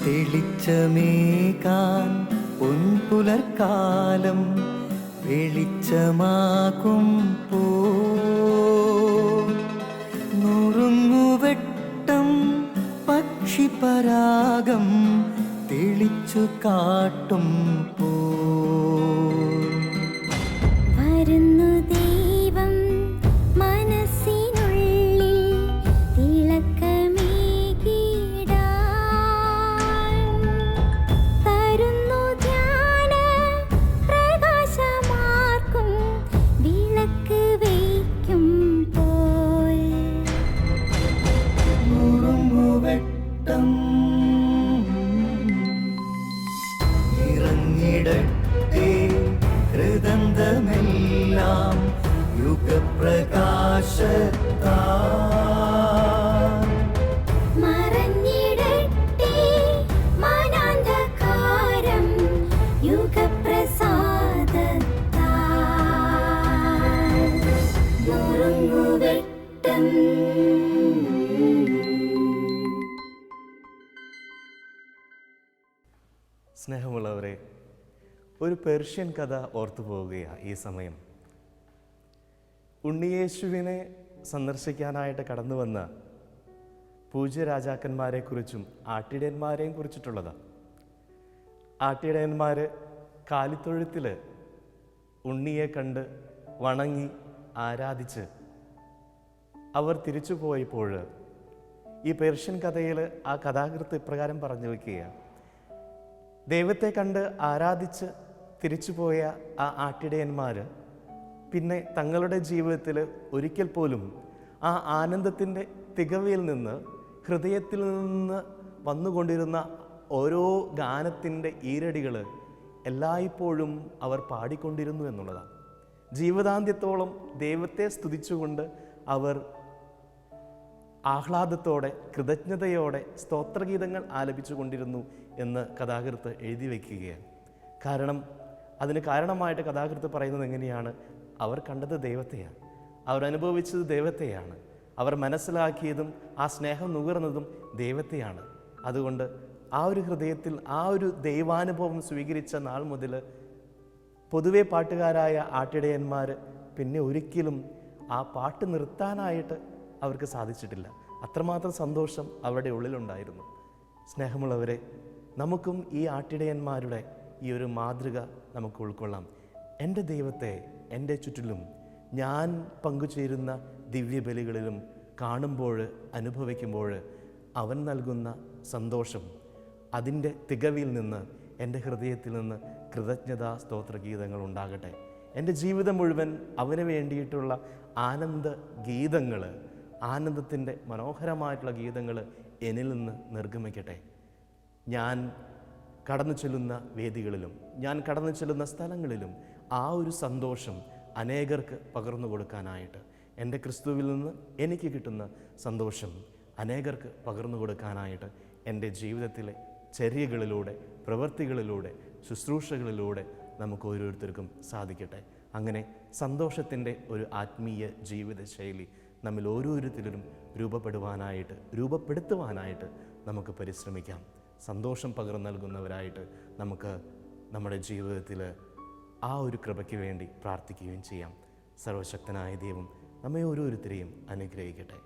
തെളിച്ചമേകാൻ പൊൻപുലർക്കാലം വെളിച്ചമാകും നുറുങ്ങുവെട്ടം പക്ഷിപരാഗം തെളിച്ചു കാട്ടും വരുന്നു ദൈവം മനസ്സിനുള്ളിൽ തിളക്കമേകിടാൻ തരുന്നു ധ്യാന പ്രകാശമാർക്കും വിളക്ക് വയ്ക്കുമ്പോൾ നുറുങ്ങുവെട്ടം ഇറങ്ങിടട്ടെ ഹൃദന്തമെല്ലാം യുഗപ്രകാശത്താൽ മറഞ്ഞിടട്ടെ മാനാന്ധകാരം യുഗപ്രസാദത്താൽ നുറുങ്ങുവെട്ടം. സ്നേഹമുള്ളവരെ, ഒരു പേർഷ്യൻ കഥ ഓർത്തു പോവുകയാണ് ഈ സമയം. ഉണ്ണിയേശുവിനെ സന്ദർശിക്കാനായിട്ട് കടന്നു വന്ന പൂജ്യ രാജാക്കന്മാരെക്കുറിച്ചും ആട്ടിടയന്മാരെയും കുറിച്ചിട്ടുള്ളതാണ്. ആട്ടിടയന്മാർ കാലിത്തൊഴുത്തിൽ ഉണ്ണിയെ കണ്ട് വണങ്ങി ആരാധിച്ച് അവർ തിരിച്ചു പോയപ്പോൾ ഈ പേർഷ്യൻ കഥയിൽ ആ കഥാകൃത്ത് ഇപ്രകാരം പറഞ്ഞു വയ്ക്കുകയാണ്: ദൈവത്തെ കണ്ട് ആരാധിച്ച് തിരിച്ചുപോയ ആ ആട്ടിടയന്മാർ പിന്നെ തങ്ങളുടെ ജീവിതത്തിൽ ഒരിക്കൽ പോലും ആ ആനന്ദത്തിൻ്റെ തികവയിൽ നിന്ന്, ഹൃദയത്തിൽ നിന്ന് വന്നുകൊണ്ടിരുന്ന ഓരോ ഗാനത്തിൻ്റെ ഈരടികൾ എല്ലായ്പ്പോഴും അവർ പാടിക്കൊണ്ടിരുന്നു എന്നുള്ളതാണ്. ജീവിതാന്ത്യത്തോളം ദൈവത്തെ സ്തുതിച്ചുകൊണ്ട് അവർ ആഹ്ലാദത്തോടെ, കൃതജ്ഞതയോടെ സ്തോത്രഗീതങ്ങൾ ആലപിച്ചു കൊണ്ടിരുന്നു എന്ന് കഥാകൃത്ത് എഴുതി വയ്ക്കുകയാണ്. കാരണം അതിന് കാരണമായിട്ട് കഥാകൃത്ത് പറയുന്നത് എങ്ങനെയാണ്? അവർ കണ്ടത് ദൈവത്തെയാണ്, അവർ അനുഭവിച്ചത് ദൈവത്തെയാണ്, അവർ മനസ്സിലാക്കിയതും ആ സ്നേഹം നുകർന്നതും ദൈവത്തെയാണ്. അതുകൊണ്ട് ആ ഒരു ഹൃദയത്തിൽ ആ ഒരു ദൈവാനുഭവം സ്വീകരിച്ച നാൾ മുതൽ പൊതുവെ പാട്ടുകാരായ ആട്ടിടയന്മാർ പിന്നെ ഒരിക്കലും ആ പാട്ട് നിർത്താനായിട്ട് അവർക്ക് സാധിച്ചിട്ടില്ല. അത്രമാത്രം സന്തോഷം അവരുടെ ഉള്ളിലുണ്ടായിരുന്നു. സ്നേഹമുള്ളവരെ, നമുക്കും ഈ ആട്ടിടയന്മാരുടെ ഈ ഒരു മാതൃക നമുക്ക് ഉൾക്കൊള്ളാം. എൻ്റെ ദൈവത്തെ എൻ്റെ ചുറ്റിലും ഞാൻ പങ്കുചേരുന്ന ദിവ്യബലികളിലും കാണുമ്പോൾ, അനുഭവിക്കുമ്പോൾ അവൻ നൽകുന്ന സന്തോഷം, അതിൻ്റെ തികവിൽ നിന്ന് എൻ്റെ ഹൃദയത്തിൽ നിന്ന് കൃതജ്ഞതാ സ്തോത്രഗീതങ്ങൾ ഉണ്ടാകട്ടെ. എൻ്റെ ജീവിതം മുഴുവൻ അവന് വേണ്ടിയിട്ടുള്ള ആനന്ദ ഗീതങ്ങൾ, ആനന്ദത്തിൻ്റെ മനോഹരമായിട്ടുള്ള ഗീതങ്ങൾ എന്നിൽ നിന്ന് നിർഗമിക്കട്ടെ. ഞാൻ കടന്നു ചെല്ലുന്ന വേദികളിലും, ഞാൻ കടന്നു ചെല്ലുന്ന സ്ഥലങ്ങളിലും ആ ഒരു സന്തോഷം അനേകർക്ക് പകർന്നു കൊടുക്കാനായിട്ട്, എൻ്റെ ക്രിസ്തുവിൽ നിന്ന് എനിക്ക് കിട്ടുന്ന സന്തോഷം അനേകർക്ക് പകർന്നു കൊടുക്കാനായിട്ട് എൻ്റെ ജീവിതത്തിലെ ചര്യകളിലൂടെ, പ്രവൃത്തികളിലൂടെ, ശുശ്രൂഷകളിലൂടെ നമുക്ക് ഓരോരുത്തർക്കും സാധിക്കട്ടെ. അങ്ങനെ സന്തോഷത്തിൻ്റെ ഒരു ആത്മീയ ജീവിതശൈലി നമ്മിൽ ഓരോരുത്തരും രൂപപ്പെടുത്തുവാനായിട്ട് നമുക്ക് പരിശ്രമിക്കാം. സന്തോഷം പകർന്നു നൽകുന്നവരായിട്ട് നമുക്ക് നമ്മുടെ ജീവിതത്തിൽ ആ ഒരു കൃപയ്ക്ക് വേണ്ടി പ്രാർത്ഥിക്കുകയും ചെയ്യാം. സർവശക്തനായ ദൈവം നമ്മെ ഓരോരുത്തരെയും അനുഗ്രഹിക്കട്ടെ.